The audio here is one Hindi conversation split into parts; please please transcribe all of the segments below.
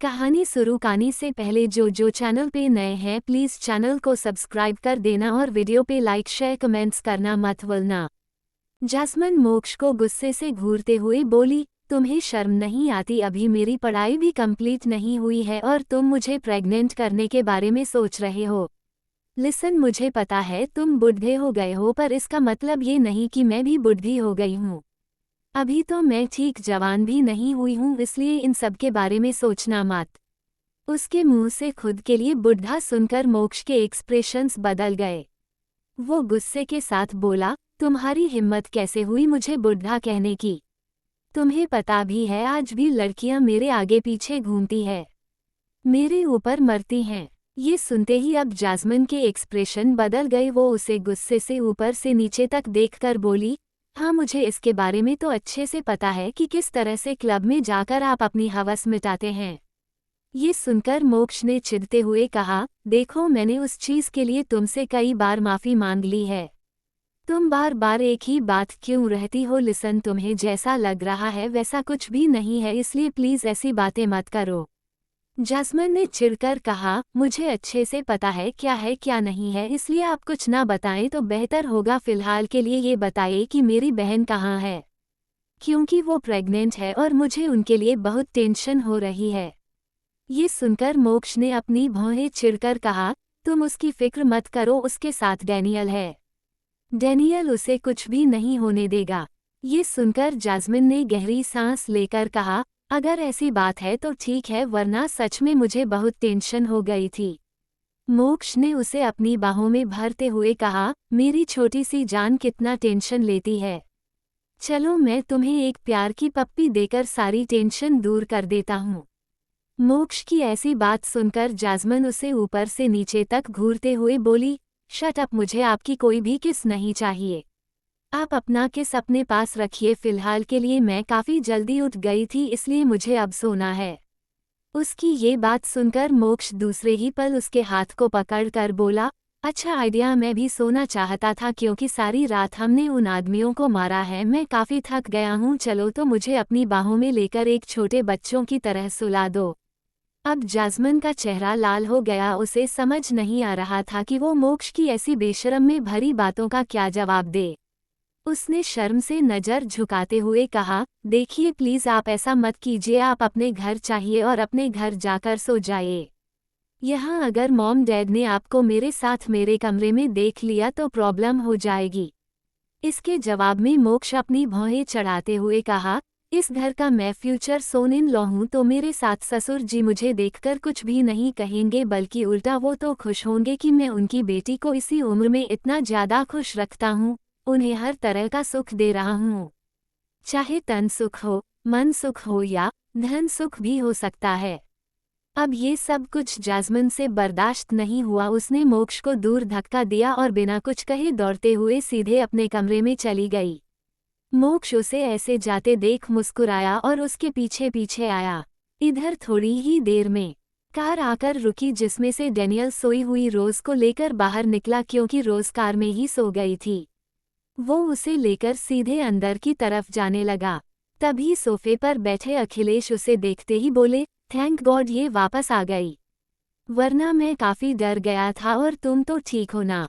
कहानी शुरू करने से पहले जो चैनल पे नए हैं प्लीज चैनल को सब्सक्राइब कर देना और वीडियो पे लाइक शेयर कमेंट्स करना मत भूलना। जास्मिन मोक्ष को गुस्से से घूरते हुए बोली, तुम्हें शर्म नहीं आती? अभी मेरी पढ़ाई भी कंप्लीट नहीं हुई है और तुम मुझे प्रेग्नेंट करने के बारे में सोच रहे हो। लिसन, मुझे पता है तुम बूढ़े हो गए हो, पर इसका मतलब ये नहीं कि मैं भी बूढ़ी हो गई हूँ। अभी तो मैं ठीक जवान भी नहीं हुई हूँ, इसलिए इन सब के बारे में सोचना मत। उसके मुंह से खुद के लिए बुढ़ा सुनकर मोक्ष के एक्सप्रेशंस बदल गए। वो गुस्से के साथ बोला, तुम्हारी हिम्मत कैसे हुई मुझे बुढ़ा कहने की? तुम्हें पता भी है आज भी लड़कियां मेरे आगे पीछे घूमती है, मेरे ऊपर मरती हैं। ये सुनते ही अब जास्मिन के एक्सप्रेशन बदल गए। वो उसे गुस्से से ऊपर से नीचे तक देखकर बोली, हाँ मुझे इसके बारे में तो अच्छे से पता है कि किस तरह से क्लब में जाकर आप अपनी हवस मिटाते हैं। ये सुनकर मोक्ष ने चिढ़ते हुए कहा, देखो मैंने उस चीज़ के लिए तुमसे कई बार माफ़ी मांग ली है। तुम बार बार एक ही बात क्यों रहती हो? लिसन, तुम्हें जैसा लग रहा है वैसा कुछ भी नहीं है, इसलिए प्लीज़ ऐसी बातें मत करो। जास्मिन ने चिढ़कर कहा, मुझे अच्छे से पता है क्या है क्या नहीं है, इसलिए आप कुछ ना बताएं तो बेहतर होगा। फिलहाल के लिए ये बताइए कि मेरी बहन कहाँ है, क्योंकि वो प्रेग्नेंट है और मुझे उनके लिए बहुत टेंशन हो रही है। ये सुनकर मोक्ष ने अपनी भौहें चिढ़कर कहा, तुम उसकी फिक्र मत करो, उसके साथ डैनियल है। डैनियल उसे कुछ भी नहीं होने देगा। ये सुनकर जास्मिन ने गहरी सांस लेकर कहा, अगर ऐसी बात है तो ठीक है, वरना सच में मुझे बहुत टेंशन हो गई थी। मोक्ष ने उसे अपनी बाहों में भरते हुए कहा, मेरी छोटी सी जान कितना टेंशन लेती है। चलो मैं तुम्हें एक प्यार की पप्पी देकर सारी टेंशन दूर कर देता हूँ। मोक्ष की ऐसी बात सुनकर जास्मिन उसे ऊपर से नीचे तक घूरते हुए बोली, शट अप, मुझे आपकी कोई भी किस नहीं चाहिए। आप अपना किस अपने पास रखिए, फिलहाल के लिए मैं काफ़ी जल्दी उठ गई थी, इसलिए मुझे अब सोना है। उसकी ये बात सुनकर मोक्ष दूसरे ही पल उसके हाथ को पकड़कर बोला, अच्छा आइडिया, मैं भी सोना चाहता था क्योंकि सारी रात हमने उन आदमियों को मारा है, मैं काफ़ी थक गया हूँ। चलो तो मुझे अपनी बाहों में लेकर एक छोटे बच्चों की तरह सुला दो। अब जास्मिन का चेहरा लाल हो गया। उसे समझ नहीं आ रहा था कि वो मोक्ष की ऐसी बेशर्म में भरी बातों का क्या जवाब दे। उसने शर्म से नज़र झुकाते हुए कहा, देखिए प्लीज़ आप ऐसा मत कीजिए, आप अपने घर चाहिए और अपने घर जाकर सो जाइए। यहाँ अगर मॉम डैड ने आपको मेरे साथ मेरे कमरे में देख लिया तो प्रॉब्लम हो जाएगी। इसके जवाब में मोक्ष अपनी भौहें चढ़ाते हुए कहा, इस घर का मैं फ्यूचर सोन इन लॉ हूँ, तो मेरे साथ ससुर जी मुझे देखकर कुछ भी नहीं कहेंगे, बल्कि उल्टा वो तो खुश होंगे कि मैं उनकी बेटी को इसी उम्र में इतना ज़्यादा खुश रखता हूँ, उन्हें हर तरह का सुख दे रहा हूँ। चाहे तन सुख हो, मन सुख हो या धन सुख भी हो सकता है। अब ये सब कुछ जास्मिन से बर्दाश्त नहीं हुआ। उसने मोक्ष को दूर धक्का दिया और बिना कुछ कहे दौड़ते हुए सीधे अपने कमरे में चली गई। मोक्ष उसे ऐसे जाते देख मुस्कुराया और उसके पीछे पीछे आया। इधर थोड़ी ही देर में कार आकर रुकी, जिसमें से डैनियल सोई हुई रोज को लेकर बाहर निकला, क्योंकि रोज कार में ही सो गई थी। वो उसे लेकर सीधे अंदर की तरफ जाने लगा। तभी सोफे पर बैठे अखिलेश उसे देखते ही बोले, थैंक गॉड ये वापस आ गई, वरना मैं काफ़ी डर गया था। और तुम तो ठीक हो ना?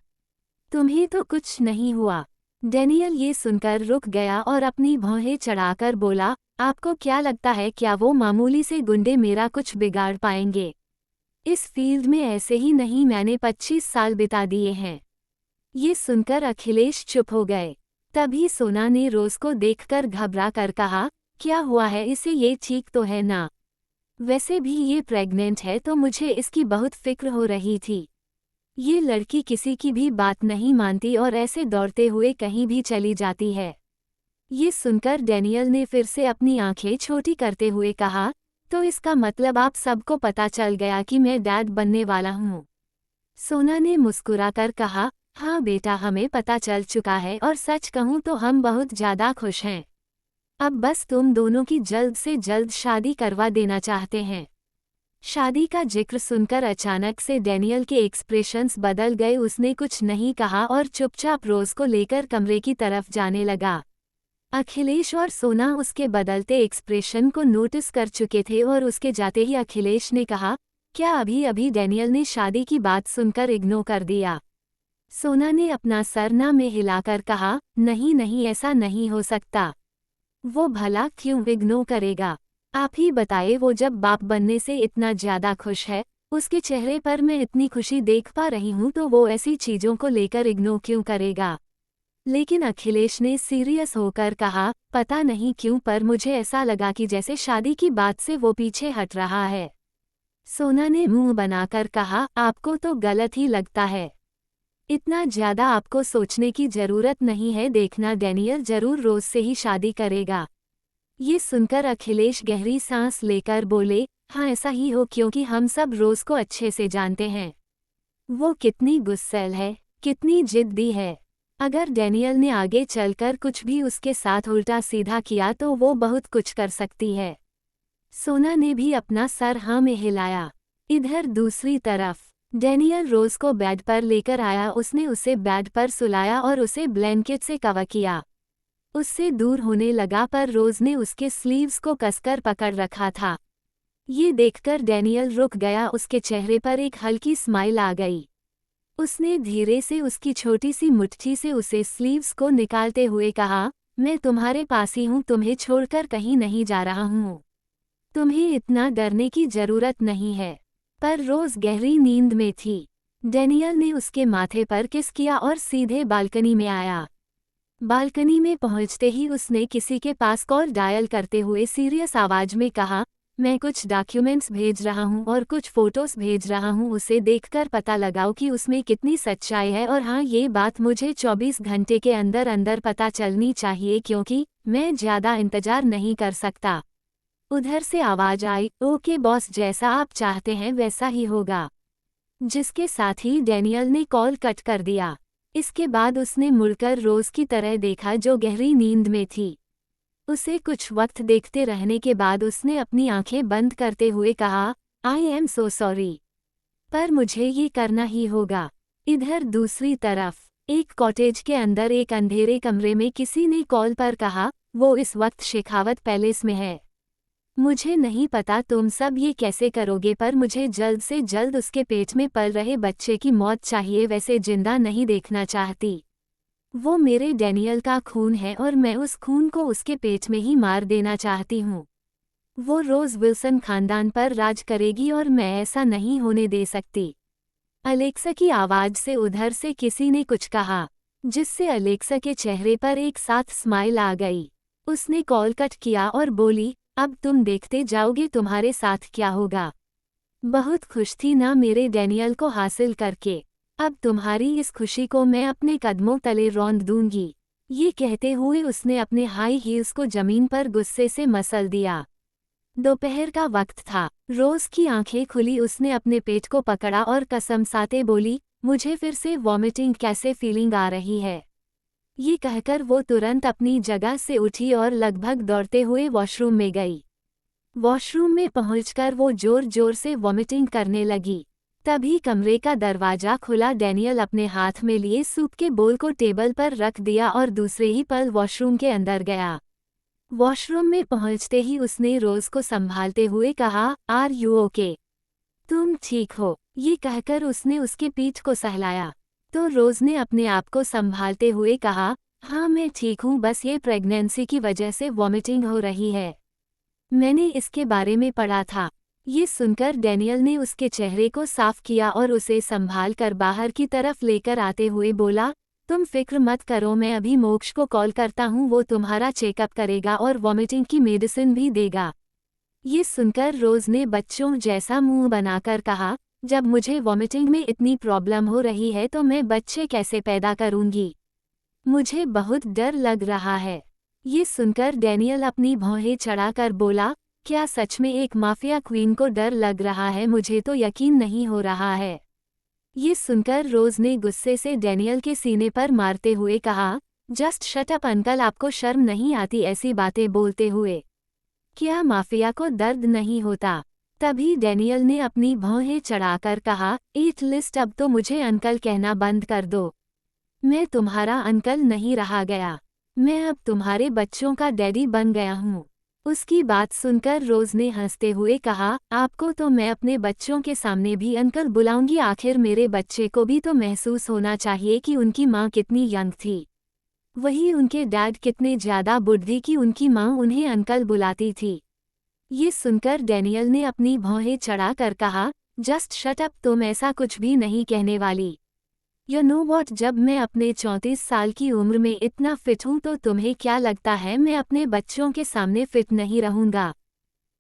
तुम्हें तो कुछ नहीं हुआ? डैनियल ये सुनकर रुक गया और अपनी भौहें चढ़ाकर बोला, आपको क्या लगता है क्या वो मामूली से गुंडे मेरा कुछ बिगाड़ पाएंगे? इस फील्ड में ऐसे ही नहीं मैंने 25 साल बिता दिए हैं। ये सुनकर अखिलेश चुप हो गए। तभी सोना ने रोज को देखकर घबरा कर कहा, क्या हुआ है इसे? ये ठीक तो है ना? वैसे भी ये प्रेग्नेंट है तो मुझे इसकी बहुत फिक्र हो रही थी। ये लड़की किसी की भी बात नहीं मानती और ऐसे दौड़ते हुए कहीं भी चली जाती है। ये सुनकर डैनियल ने फिर से अपनी आंखें छोटी करते हुए कहा, तो इसका मतलब आप सबको पता चल गया कि मैं डैड बनने वाला हूँ? सोना ने मुस्कुराकर कहा, हाँ बेटा, हमें पता चल चुका है और सच कहूँ तो हम बहुत ज़्यादा खुश हैं। अब बस तुम दोनों की जल्द से जल्द शादी करवा देना चाहते हैं। शादी का जिक्र सुनकर अचानक से डैनियल के एक्सप्रेशंस बदल गए। उसने कुछ नहीं कहा और चुपचाप रोज को लेकर कमरे की तरफ जाने लगा। अखिलेश और सोना उसके बदलते एक्सप्रेशन को नोटिस कर चुके थे और उसके जाते ही अखिलेश ने कहा, क्या अभी अभी डैनियल ने शादी की बात सुनकर इग्नोर कर दिया? सोना ने अपना सर ना में हिलाकर कहा, नहीं नहीं, ऐसा नहीं हो सकता। वो भला क्यों इग्नोर करेगा? आप ही बताए, वो जब बाप बनने से इतना ज्यादा खुश है, उसके चेहरे पर मैं इतनी खुशी देख पा रही हूँ, तो वो ऐसी चीजों को लेकर इग्नोर क्यों करेगा? लेकिन अखिलेश ने सीरियस होकर कहा, पता नहीं क्यों, पर मुझे ऐसा लगा कि जैसे शादी की बात से वो पीछे हट रहा है। सोना ने मुंह बनाकर कहा, आपको तो गलत ही लगता है। इतना ज्यादा आपको सोचने की जरूरत नहीं है, देखना डैनियल जरूर रोज से ही शादी करेगा। ये सुनकर अखिलेश गहरी सांस लेकर बोले, हाँ ऐसा ही हो, क्योंकि हम सब रोज को अच्छे से जानते हैं। वो कितनी गुस्सैल है, कितनी जिद्दी है। अगर डैनियल ने आगे चलकर कुछ भी उसके साथ उल्टा सीधा किया तो वो बहुत कुछ कर सकती है। सोना ने भी अपना सर हाँ में हिलाया। इधर दूसरी तरफ डैनियल रोज को बेड पर लेकर आया। उसने उसे बेड पर सुलाया और उसे ब्लैंकेट से कवर किया। उससे दूर होने लगा, पर रोज ने उसके स्लीव्स को कसकर पकड़ रखा था। ये देखकर डैनियल रुक गया। उसके चेहरे पर एक हल्की स्माइल आ गई। उसने धीरे से उसकी छोटी सी मुट्ठी से उसे स्लीव्स को निकालते हुए कहा, मैं तुम्हारे पास ही हूँ, तुम्हें छोड़कर कहीं नहीं जा रहा हूँ। तुम्हें इतना डरने की जरूरत नहीं है। पर रोज गहरी नींद में थी। डैनियल ने उसके माथे पर किस किया और सीधे बालकनी में आया। बालकनी में पहुंचते ही उसने किसी के पास कॉल डायल करते हुए सीरियस आवाज में कहा, मैं कुछ डॉक्यूमेंट्स भेज रहा हूं और कुछ फोटोज भेज रहा हूं, उसे देखकर पता लगाओ कि उसमें कितनी सच्चाई है। और हाँ, ये बात मुझे 24 घंटे के अंदर अंदर पता चलनी चाहिए, क्योंकि मैं ज्यादा इंतजार नहीं कर सकता। उधर से आवाज आई, ओके बॉस, जैसा आप चाहते हैं वैसा ही होगा। जिसके साथ ही डैनियल ने कॉल कट कर दिया। इसके बाद उसने मुड़कर रोज की तरह देखा, जो गहरी नींद में थी। उसे कुछ वक्त देखते रहने के बाद उसने अपनी आंखें बंद करते हुए कहा, आई एम सो सॉरी, पर मुझे ये करना ही होगा। इधर दूसरी तरफ एक कॉटेज के अंदर एक अंधेरे कमरे में किसी ने कॉल पर कहा, वो इस वक्त शेखावत पैलेस में है। मुझे नहीं पता तुम सब ये कैसे करोगे, पर मुझे जल्द से जल्द उसके पेट में पल रहे बच्चे की मौत चाहिए, वैसे जिंदा नहीं देखना चाहती। वो मेरे डैनियल का खून है और मैं उस खून को उसके पेट में ही मार देना चाहती हूँ। वो रोज विल्सन खानदान पर राज करेगी और मैं ऐसा नहीं होने दे सकती। अलेक्सा की आवाज से उधर से किसी ने कुछ कहा, जिससे अलेक्सा के चेहरे पर एक साथ स्माइल आ गई। उसने कॉल कट किया और बोली, अब तुम देखते जाओगे तुम्हारे साथ क्या होगा। बहुत खुश थी ना मेरे डैनियल को हासिल करके, अब तुम्हारी इस खुशी को मैं अपने कदमों तले रौंद दूंगी। ये कहते हुए उसने अपने हाई हील्स को जमीन पर गुस्से से मसल दिया। दोपहर का वक्त था। रोज की आंखें खुली, उसने अपने पेट को पकड़ा और कसमसाते बोली, मुझे फिर से वॉमिटिंग कैसे फीलिंग आ रही है। ये कहकर वो तुरंत अपनी जगह से उठी और लगभग दौड़ते हुए वॉशरूम में गई। वॉशरूम में पहुंचकर वो जोर जोर से वॉमिटिंग करने लगी। तभी कमरे का दरवाजा खुला। डैनियल अपने हाथ में लिए सूप के बोल को टेबल पर रख दिया और दूसरे ही पल वॉशरूम के अंदर गया। वॉशरूम में पहुंचते ही उसने रोज को संभालते हुए कहा, आर यू ओके? तुम ठीक हो? ये कहकर उसने उसके पीठ को सहलाया। तो रोज ने अपने आप को संभालते हुए कहा, हाँ मैं ठीक हूँ, बस ये प्रेगनेंसी की वजह से वॉमिटिंग हो रही है। मैंने इसके बारे में पढ़ा था। ये सुनकर डैनियल ने उसके चेहरे को साफ किया और उसे संभाल कर बाहर की तरफ लेकर आते हुए बोला, तुम फिक्र मत करो, मैं अभी मोक्ष को कॉल करता हूँ, वो तुम्हारा चेकअप करेगा और वॉमिटिंग की मेडिसिन भी देगा। ये सुनकर रोज ने बच्चों जैसा मुंह बनाकर कहा, जब मुझे वॉमिटिंग में इतनी प्रॉब्लम हो रही है तो मैं बच्चे कैसे पैदा करूंगी? मुझे बहुत डर लग रहा है। ये सुनकर डैनियल अपनी भौहें चढ़ाकर बोला, क्या सच में एक माफिया क्वीन को डर लग रहा है? मुझे तो यकीन नहीं हो रहा है। ये सुनकर रोज ने गुस्से से डैनियल के सीने पर मारते हुए कहा, जस्ट शट अप अंकल, आपको शर्म नहीं आती ऐसी बातें बोलते हुए? क्या माफिया को दर्द नहीं होता? तभी डैनियल ने अपनी भौहें चढ़ाकर कहा, ईट लिस्ट, अब तो मुझे अंकल कहना बंद कर दो। मैं तुम्हारा अंकल नहीं रहा गया। मैं अब तुम्हारे बच्चों का डैडी बन गया हूँ। उसकी बात सुनकर रोज ने हंसते हुए कहा, आपको तो मैं अपने बच्चों के सामने भी अंकल बुलाऊंगी, आखिर मेरे बच्चे को भी तो महसूस होना चाहिए कि उनकी माँ कितनी यंग थी। वही उनके डैड कितने ज्यादा बुढ़ी कि उनकी माँ उन्हें अंकल बुलाती थी। ये सुनकर डैनियल ने अपनी भौहें चढ़ा कर कहा, जस्ट शट अप, तुम ऐसा कुछ भी नहीं कहने वाली। यू नो वॉट, जब मैं अपने 34 साल की उम्र में इतना फिट हूँ तो तुम्हें क्या लगता है मैं अपने बच्चों के सामने फिट नहीं रहूँगा?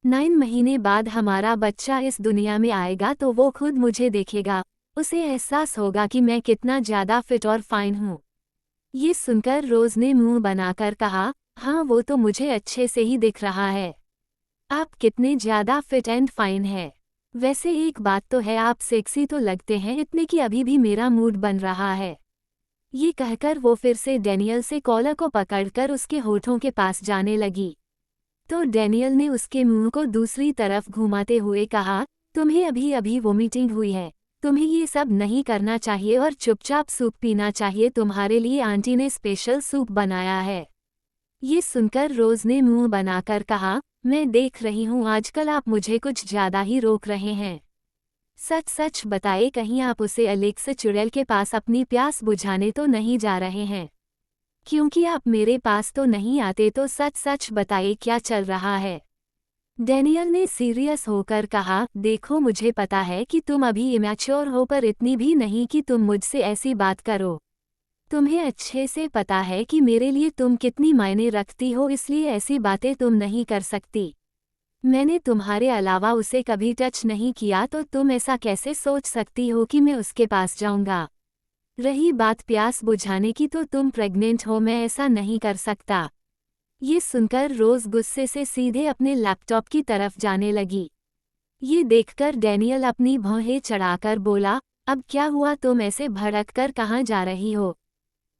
9 महीने बाद हमारा बच्चा इस दुनिया में आएगा तो वो खुद मुझे देखेगा, उसे एहसास होगा कि मैं कितना ज़्यादा फिट और फाइन हूँ। ये सुनकर रोज ने मुंह बनाकर कहा, हाँ वो तो मुझे अच्छे से ही दिख रहा है। आप कितने ज़्यादा फिट एंड फाइन है। वैसे एक बात तो है, आप सेक्सी तो लगते हैं इतने कि अभी भी मेरा मूड बन रहा है। ये कहकर वो फिर से डैनियल से कॉलर को पकड़कर उसके होठों के पास जाने लगी। तो डैनियल ने उसके मुंह को दूसरी तरफ घुमाते हुए कहा, तुम्हें अभी अभी वोमिटिंग हुई है, तुम्हें ये सब नहीं करना चाहिए और चुपचाप सूप पीना चाहिए, तुम्हारे लिए आंटी ने स्पेशल सूप बनाया है। ये सुनकर रोज ने मुंह बनाकर कहा, मैं देख रही हूँ आजकल आप मुझे कुछ ज्यादा ही रोक रहे हैं। सच सच बताए, कहीं आप उसे एलेक्स चुड़ैल के पास अपनी प्यास बुझाने तो नहीं जा रहे हैं? क्योंकि आप मेरे पास तो नहीं आते तो सच सच बताइए क्या चल रहा है? डैनियल ने सीरियस होकर कहा, देखो मुझे पता है कि तुम अभी इमैच्योर हो पर इतनी भी नहीं कि तुम मुझसे ऐसी बात करो। तुम्हें अच्छे से पता है कि मेरे लिए तुम कितनी मायने रखती हो, इसलिए ऐसी बातें तुम नहीं कर सकती। मैंने तुम्हारे अलावा उसे कभी टच नहीं किया तो तुम ऐसा कैसे सोच सकती हो कि मैं उसके पास जाऊंगा? रही बात प्यास बुझाने की तो तुम प्रेग्नेंट हो, मैं ऐसा नहीं कर सकता। ये सुनकर रोज गुस्से से सीधे अपने लैपटॉप की तरफ जाने लगी। ये देखकर डैनियल अपनी भौहें चढ़ाकर बोला, अब क्या हुआ, तुम ऐसे भड़क कर कहाँ जा रही हो?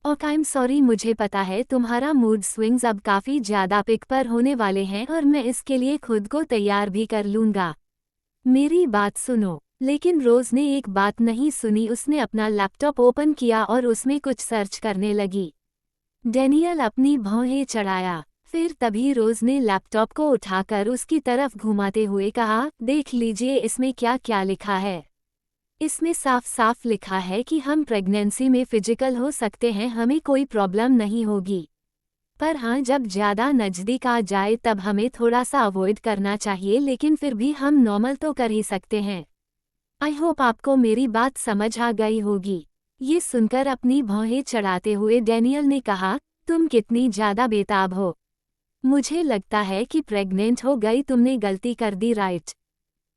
ओह आई एम सॉरी, मुझे पता है तुम्हारा मूड स्विंग्स अब काफ़ी ज़्यादा पिक पर होने वाले हैं और मैं इसके लिए खुद को तैयार भी कर लूँगा। मेरी बात सुनो। लेकिन रोज़ ने एक बात नहीं सुनी, उसने अपना लैपटॉप ओपन किया और उसमें कुछ सर्च करने लगी। डैनियल अपनी भौहें चढ़ाया। फिर तभी रोज़ ने लैपटॉप को उठाकर उसकी तरफ घुमाते हुए कहा, देख लीजिए इसमें क्या क्या लिखा है। इसमें साफ साफ लिखा है कि हम प्रेगनेंसी में फिजिकल हो सकते हैं, हमें कोई प्रॉब्लम नहीं होगी। पर हाँ, जब ज़्यादा नज़दीक आ जाए तब हमें थोड़ा सा अवॉइड करना चाहिए, लेकिन फिर भी हम नॉर्मल तो कर ही सकते हैं। आई होप आपको मेरी बात समझ आ गई होगी। ये सुनकर अपनी भौहें चढ़ाते हुए डैनियल ने कहा, तुम कितनी ज़्यादा बेताब हो। मुझे लगता है कि प्रेग्नेंट हो गई, तुमने गलती कर दी, राइट?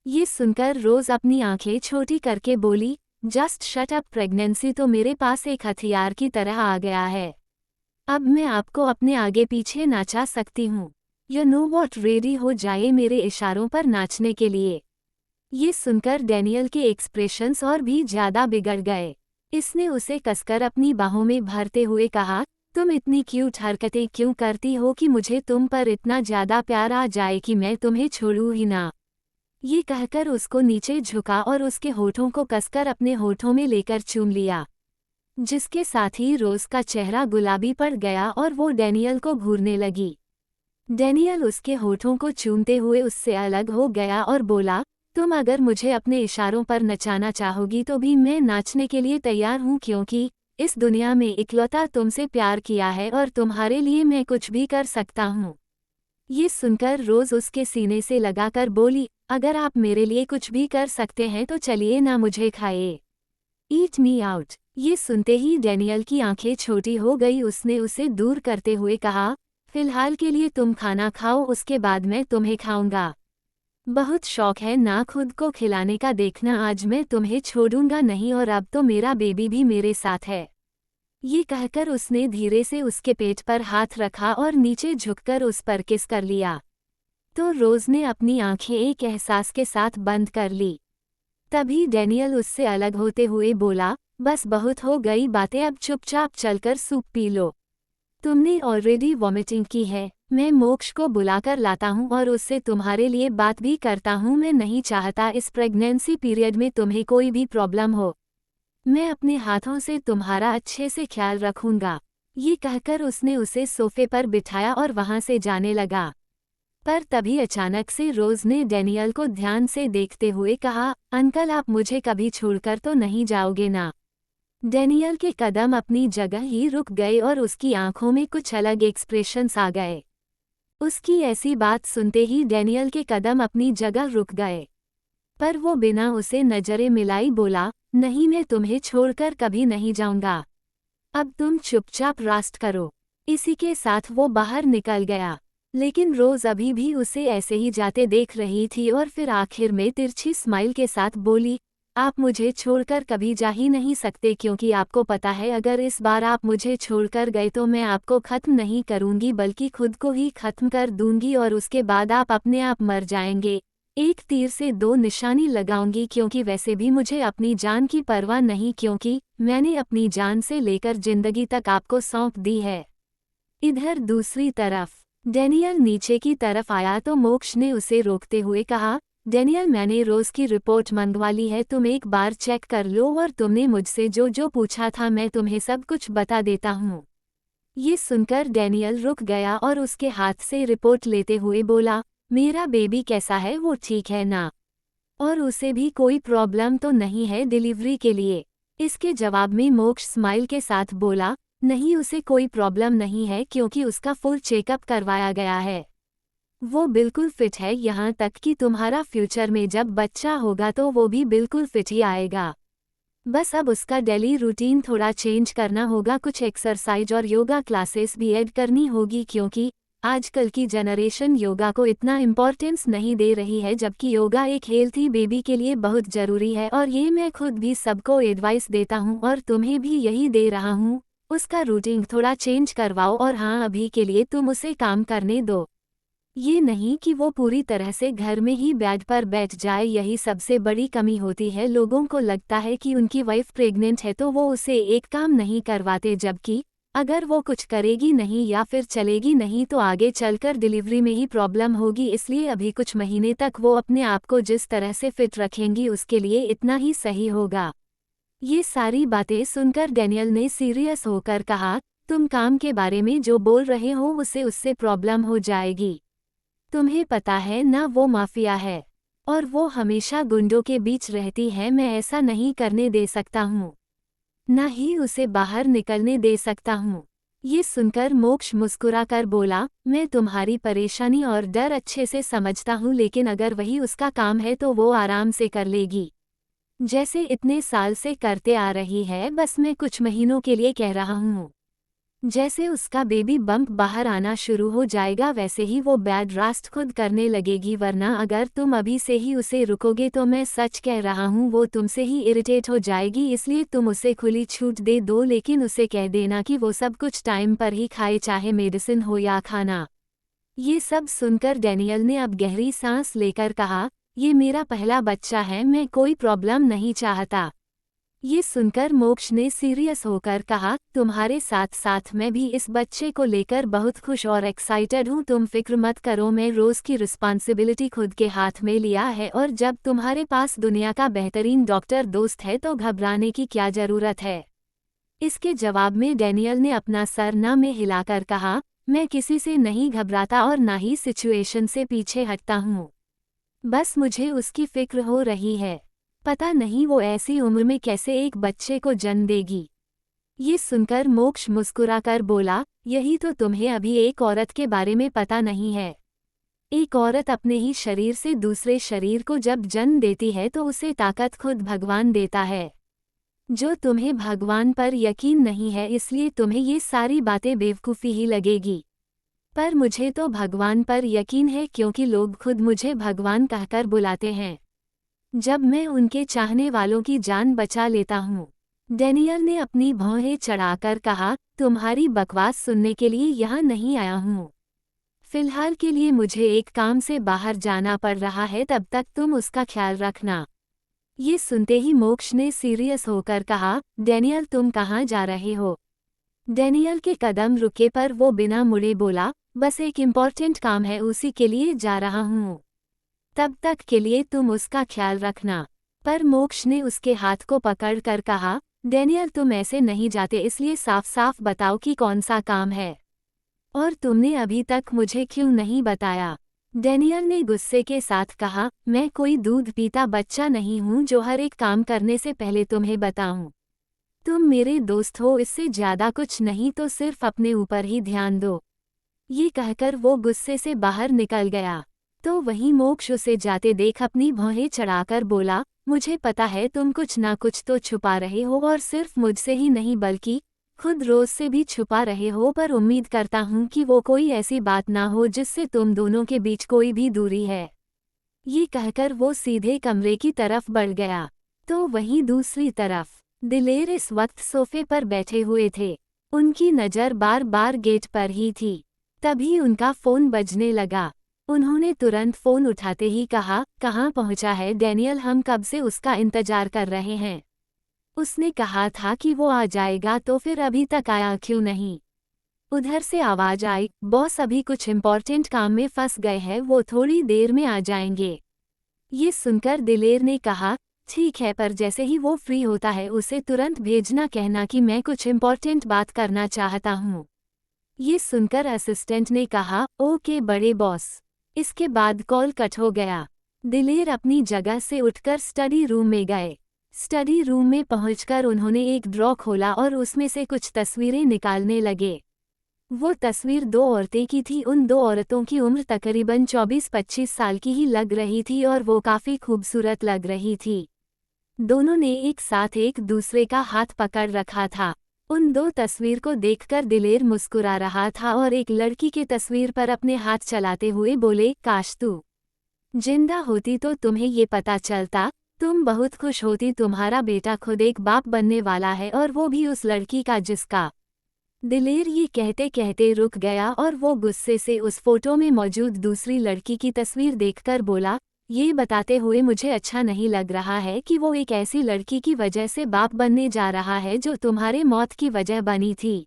ये सुनकर रोज अपनी आंखें छोटी करके बोली, जस्ट शट अप, प्रेगनेंसी तो मेरे पास एक हथियार की तरह आ गया है। अब मैं आपको अपने आगे पीछे नाचा सकती हूँ। यू नो वॉट, रेडी हो जाए मेरे इशारों पर नाचने के लिए। ये सुनकर डैनियल के एक्सप्रेशंस और भी ज्यादा बिगड़ गए। इसने उसे कसकर अपनी बाहों में भरते हुए कहा, तुम इतनी क्यूट हरकतें क्यों करती हो कि मुझे तुम पर इतना ज्यादा प्यार आ जाए कि मैं तुम्हें छोड़ूं ही ना। ये कहकर उसको नीचे झुका और उसके होठों को कसकर अपने होठों में लेकर चूम लिया, जिसके साथ ही रोज का चेहरा गुलाबी पड़ गया और वो डैनियल को घूरने लगी। डैनियल उसके होठों को चूमते हुए उससे अलग हो गया और बोला, तुम अगर मुझे अपने इशारों पर नचाना चाहोगी तो भी मैं नाचने के लिए तैयार हूँ, क्योंकि इस दुनिया में इकलौता तुमसे प्यार किया है और तुम्हारे लिए मैं कुछ भी कर सकता हूँ। ये सुनकर रोज उसके सीने से लगाकर बोली, अगर आप मेरे लिए कुछ भी कर सकते हैं तो चलिए ना, मुझे खाइए, ईट मी आउट। ये सुनते ही डैनियल की आंखें छोटी हो गई। उसने उसे दूर करते हुए कहा, फिलहाल के लिए तुम खाना खाओ, उसके बाद मैं तुम्हें खाऊंगा। बहुत शौक है ना खुद को खिलाने का, देखना आज मैं तुम्हें छोड़ूंगा नहीं, और अब तो मेरा बेबी भी मेरे साथ है। ये कहकर उसने धीरे से उसके पेट पर हाथ रखा और नीचे झुककर उस पर किस कर लिया। तो रोज ने अपनी आंखें एक एहसास के साथ बंद कर ली। तभी डैनियल उससे अलग होते हुए बोला, बस बहुत हो गई बातें, अब चुपचाप चलकर सूप पी लो। तुमने ऑलरेडी वॉमिटिंग की है, मैं मोक्ष को बुलाकर लाता हूँ और उससे तुम्हारे लिए बात भी करता हूँ। मैं नहीं चाहता इस प्रेगनेंसी पीरियड में तुम्हें कोई भी प्रॉब्लम हो। मैं अपने हाथों से तुम्हारा अच्छे से ख्याल रखूंगा। ये कहकर उसने उसे सोफे पर बिठाया और वहां से जाने लगा। पर तभी अचानक से रोज ने डैनियल को ध्यान से देखते हुए कहा, अंकल आप मुझे कभी छोड़कर तो नहीं जाओगे ना। डैनियल के कदम अपनी जगह ही रुक गए और उसकी आंखों में कुछ अलग एक्सप्रेशंस आ गए। उसकी ऐसी बात सुनते ही डैनियल के कदम अपनी जगह रुक गए। पर वो बिना उसे नजरें मिलाई बोला, नहीं मैं तुम्हें छोड़कर कभी नहीं जाऊंगा। अब तुम चुपचाप रेस्ट करो। इसी के साथ वो बाहर निकल गया। लेकिन रोज अभी भी उसे ऐसे ही जाते देख रही थी और फिर आखिर में तिरछी स्माइल के साथ बोली, आप मुझे छोड़कर कभी जा ही नहीं सकते क्योंकि आपको पता है अगर इस बार आप मुझे छोड़कर गए तो मैं आपको खत्म नहीं करूंगी बल्कि खुद को ही खत्म कर दूंगी और उसके बाद आप अपने आप मर जाएंगे। एक तीर से दो निशानी लगाऊंगी क्योंकि वैसे भी मुझे अपनी जान की परवाह नहीं क्योंकि मैंने अपनी जान से लेकर जिंदगी तक आपको सौंप दी है। इधर दूसरी तरफ डैनियल नीचे की तरफ आया तो मोक्ष ने उसे रोकते हुए कहा, डैनियल मैंने रोज की रिपोर्ट मंगवा ली है, तुम एक बार चेक कर लो और तुमने मुझसे जो जो पूछा था मैं तुम्हें सब कुछ बता देता हूँ। ये सुनकर डैनियल रुक गया और उसके हाथ से रिपोर्ट लेते हुए बोला, मेरा बेबी कैसा है, वो ठीक है ना? और उसे भी कोई प्रॉब्लम तो नहीं है डिलीवरी के लिए? इसके जवाब में मोक्ष स्माइल के साथ बोला, नहीं उसे कोई प्रॉब्लम नहीं है क्योंकि उसका फुल चेकअप करवाया गया है। वो बिल्कुल फिट है, यहाँ तक कि तुम्हारा फ्यूचर में जब बच्चा होगा तो वो भी बिल्कुल फिट ही आएगा। बस अब उसका डेली रूटीन थोड़ा चेंज करना होगा, कुछ एक्सरसाइज और योगा क्लासेस भी ऐड करनी होगी क्योंकि आजकल की जनरेशन योगा को इतना इम्पोर्टेंस नहीं दे रही है जबकि योगा एक हेल्थी बेबी के लिए बहुत ज़रूरी है और ये मैं खुद भी सबको एडवाइस देता हूँ और तुम्हें भी यही दे रहा हूँ। उसका रूटीन थोड़ा चेंज करवाओ और हाँ अभी के लिए तुम उसे काम करने दो। ये नहीं कि वो पूरी तरह से घर में ही बेड पर बैठ जाए, यही सबसे बड़ी कमी होती है। लोगों को लगता है कि उनकी वाइफ प्रेग्नेंट है तो वो उसे एक काम नहीं करवाते जबकि अगर वो कुछ करेगी नहीं या फिर चलेगी नहीं तो आगे चलकर डिलीवरी में ही प्रॉब्लम होगी। इसलिए अभी कुछ महीने तक वो अपने आप को जिस तरह से फिट रखेंगी उसके लिए इतना ही सही होगा। ये सारी बातें सुनकर डैनियल ने सीरियस होकर कहा, तुम काम के बारे में जो बोल रहे हो उससे प्रॉब्लम हो जाएगी। तुम्हें पता है ना वो माफिया है और वो हमेशा गुंडों के बीच रहती है, मैं ऐसा नहीं करने दे सकता हूँ, न ही उसे बाहर निकलने दे सकता हूँ। ये सुनकर मोक्ष मुस्कुराकर बोला, मैं तुम्हारी परेशानी और डर अच्छे से समझता हूँ लेकिन अगर वही उसका काम है तो वो आराम से कर लेगी, जैसे इतने साल से करते आ रही है। बस मैं कुछ महीनों के लिए कह रहा हूँ, जैसे उसका बेबी बम्प बाहर आना शुरू हो जाएगा वैसे ही वो बेड रेस्ट खुद करने लगेगी, वरना अगर तुम अभी से ही उसे रुकोगे तो मैं सच कह रहा हूँ वो तुमसे ही इरिटेट हो जाएगी। इसलिए तुम उसे खुली छूट दे दो लेकिन उसे कह देना कि वो सब कुछ टाइम पर ही खाए, चाहे मेडिसिन हो या खाना। ये सब सुनकर डैनियल ने अब गहरी सांस लेकर कहा, ये मेरा पहला बच्चा है, मैं कोई प्रॉब्लम नहीं चाहता। ये सुनकर मोक्ष ने सीरियस होकर कहा, तुम्हारे साथ साथ मैं भी इस बच्चे को लेकर बहुत खुश और एक्साइटेड हूँ, तुम फिक्र मत करो, मैं रोज की रिस्पॉन्सिबिलिटी खुद के हाथ में लिया है और जब तुम्हारे पास दुनिया का बेहतरीन डॉक्टर दोस्त है तो घबराने की क्या जरूरत है। इसके जवाब में डैनियल ने अपना सर ना में हिलाकर कहा, मैं किसी से नहीं घबराता और ना ही सिचुएशन से पीछे हटता हूँ, बस मुझे उसकी फिक्र हो रही है, पता नहीं वो ऐसी उम्र में कैसे एक बच्चे को जन्म देगी। ये सुनकर मोक्ष मुस्कुराकर बोला, यही तो तुम्हें अभी एक औरत के बारे में पता नहीं है। एक औरत अपने ही शरीर से दूसरे शरीर को जब जन्म देती है तो उसे ताकत खुद भगवान देता है। जो तुम्हें भगवान पर यकीन नहीं है इसलिए तुम्हें ये सारी बातें बेवकूफ़ी ही लगेगी, पर मुझे तो भगवान पर यकीन है क्योंकि लोग खुद मुझे भगवान कहकर बुलाते हैं जब मैं उनके चाहने वालों की जान बचा लेता हूँ। डैनियल ने अपनी भौहें चढ़ाकर कहा, तुम्हारी बकवास सुनने के लिए यहाँ नहीं आया हूँ, फिलहाल के लिए मुझे एक काम से बाहर जाना पड़ रहा है, तब तक तुम उसका ख्याल रखना। ये सुनते ही मोक्ष ने सीरियस होकर कहा, डैनियल तुम कहाँ जा रहे हो? डैनियल के कदम रुके पर वो बिना मुड़े बोला, बस एक इम्पॉर्टेंट काम है उसी के लिए जा रहा हूँ, तब तक के लिए तुम उसका ख्याल रखना। पर मोक्ष ने उसके हाथ को पकड़कर कहा, डेनियल तुम ऐसे नहीं जाते, इसलिए साफ साफ बताओ कि कौन सा काम है, और तुमने अभी तक मुझे क्यों नहीं बताया। डेनियल ने गुस्से के साथ कहा, मैं कोई दूध पीता बच्चा नहीं हूँ जो हर एक काम करने से पहले तुम्हें बताऊं। तुम मेरे दोस्त हो, इससे ज्यादा कुछ नहीं, तो सिर्फ अपने ऊपर ही ध्यान दो। ये कहकर वो गुस्से से बाहर निकल गया। तो वहीं मोक्ष उसे जाते देख अपनी भौहें चढ़ाकर बोला, मुझे पता है तुम कुछ ना कुछ तो छुपा रहे हो, और सिर्फ मुझसे ही नहीं बल्कि खुद रोज से भी छुपा रहे हो, पर उम्मीद करता हूँ कि वो कोई ऐसी बात ना हो जिससे तुम दोनों के बीच कोई भी दूरी है। ये कहकर वो सीधे कमरे की तरफ बढ़ गया। तो वहीं दूसरी तरफ दिलेर इस वक्त सोफे पर बैठे हुए थे। उनकी नज़र बार बार गेट पर ही थी। तभी उनका फ़ोन बजने लगा। उन्होंने तुरंत फ़ोन उठाते ही कहा, कहाँ पहुँचा है डेनियल, हम कब से उसका इंतजार कर रहे हैं। उसने कहा था कि वो आ जाएगा, तो फिर अभी तक आया क्यों नहीं। उधर से आवाज आई, बॉस अभी कुछ इम्पोर्टेंट काम में फंस गए हैं, वो थोड़ी देर में आ जाएंगे। ये सुनकर दिलेर ने कहा, ठीक है, पर जैसे ही वो फ्री होता है उसे तुरंत भेजना, कहना कि मैं कुछ इम्पोर्टेंट बात करना चाहता हूँ। ये सुनकर असिस्टेंट ने कहा, ओके बड़े बॉस। इसके बाद कॉल कट हो गया। दिलेर अपनी जगह से उठकर स्टडी रूम में गए। स्टडी रूम में पहुंचकर उन्होंने एक ड्रॉ खोला और उसमें से कुछ तस्वीरें निकालने लगे। वो तस्वीर दो औरतें की थी। उन दो औरतों की उम्र तकरीबन 24-25 साल की ही लग रही थी और वो काफ़ी खूबसूरत लग रही थी। दोनों ने एक साथ एक दूसरे का हाथ पकड़ रखा था। उन दो तस्वीर को देखकर दिलेर मुस्कुरा रहा था और एक लड़की की तस्वीर पर अपने हाथ चलाते हुए बोले, काश तू जिंदा होती तो तुम्हें ये पता चलता, तुम बहुत खुश होती, तुम्हारा बेटा खुद एक बाप बनने वाला है, और वो भी उस लड़की का जिसका। दिलेर ये कहते कहते रुक गया और वो गुस्से से उस फोटो में मौजूद दूसरी लड़की की तस्वीर देखकर बोला, ये बताते हुए मुझे अच्छा नहीं लग रहा है कि वो एक ऐसी लड़की की वजह से बाप बनने जा रहा है जो तुम्हारे मौत की वजह बनी थी।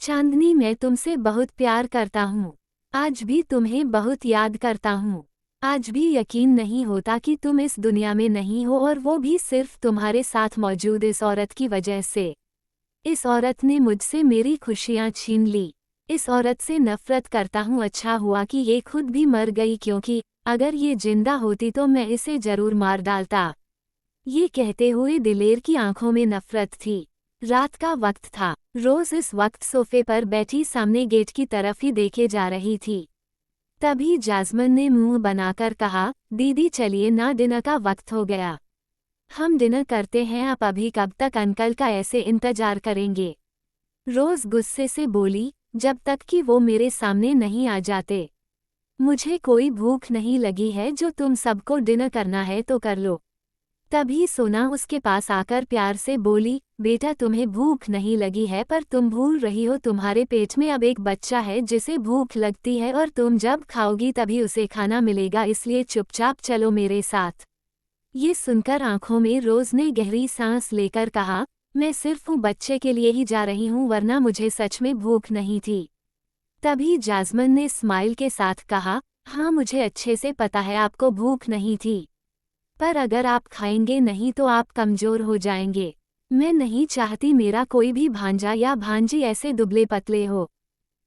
चांदनी, मैं तुमसे बहुत प्यार करता हूँ। आज भी तुम्हें बहुत याद करता हूँ। आज भी यकीन नहीं होता कि तुम इस दुनिया में नहीं हो, और वो भी सिर्फ तुम्हारे साथ मौजूद इस औरत की वजह से। इस औरत ने मुझसे मेरी खुशियाँ छीन ली। इस औरत से नफरत करता हूँ। अच्छा हुआ कि ये खुद भी मर गई, क्योंकि अगर ये जिंदा होती तो मैं इसे जरूर मार डालता। ये कहते हुए दिलेर की आंखों में नफरत थी। रात का वक्त था। रोज इस वक्त सोफे पर बैठी सामने गेट की तरफ ही देखे जा रही थी। तभी जास्मिन ने मुंह बनाकर कहा, दीदी चलिए ना, डिनर का वक्त हो गया। हम डिनर करते हैं, आप अभी कब तक अंकल का ऐसे इंतजार करेंगे। रोज गुस्से से बोली, जब तक कि वो मेरे सामने नहीं आ जाते। मुझे कोई भूख नहीं लगी है, जो तुम सबको डिनर करना है तो कर लो। तभी सोना उसके पास आकर प्यार से बोली, बेटा तुम्हें भूख नहीं लगी है, पर तुम भूल रही हो तुम्हारे पेट में अब एक बच्चा है जिसे भूख लगती है, और तुम जब खाओगी तभी उसे खाना मिलेगा, इसलिए चुपचाप चलो मेरे साथ। ये सुनकर आंखों में रोज ने गहरी सांस लेकर कहा, मैं सिर्फ बच्चे के लिए ही जा रही हूँ, वरना मुझे सच में भूख नहीं थी। तभी जास्मिन ने स्माइल के साथ कहा, हाँ मुझे अच्छे से पता है आपको भूख नहीं थी, पर अगर आप खाएंगे नहीं तो आप कमजोर हो जाएंगे। मैं नहीं चाहती मेरा कोई भी भांजा या भांजी ऐसे दुबले पतले हो।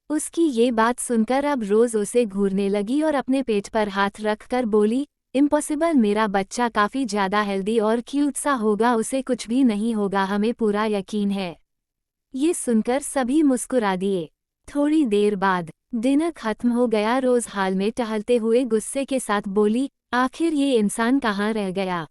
उसकी ये बात सुनकर अब रोज उसे घूरने लगी और अपने पेट पर हाथ रखकर बोली, इम्पॉसिबल, मेरा बच्चा काफ़ी ज़्यादा हेल्दी और क्यूट सा होगा, उसे कुछ भी नहीं होगा, हमें पूरा यकीन है। ये सुनकर सभी मुस्कुरा दिए। थोड़ी देर बाद डिनर खत्म हो गया। रोज हाल में टहलते हुए गुस्से के साथ बोली, आखिर ये इंसान कहाँ रह गया।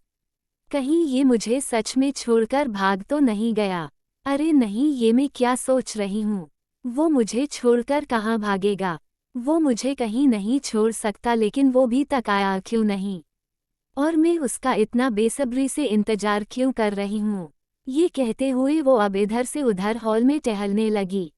कहीं ये मुझे सच में छोड़कर भाग तो नहीं गया। अरे नहीं, ये मैं क्या सोच रही हूँ। वो मुझे छोड़कर कहाँ भागेगा। वो मुझे कहीं नहीं छोड़ सकता, लेकिन वो भी तक आया क्यों नहीं, और मैं उसका इतना बेसब्री से इंतजार क्यों कर रही हूँ। ये कहते हुए वो अब इधर से उधर हॉल में टहलने लगी।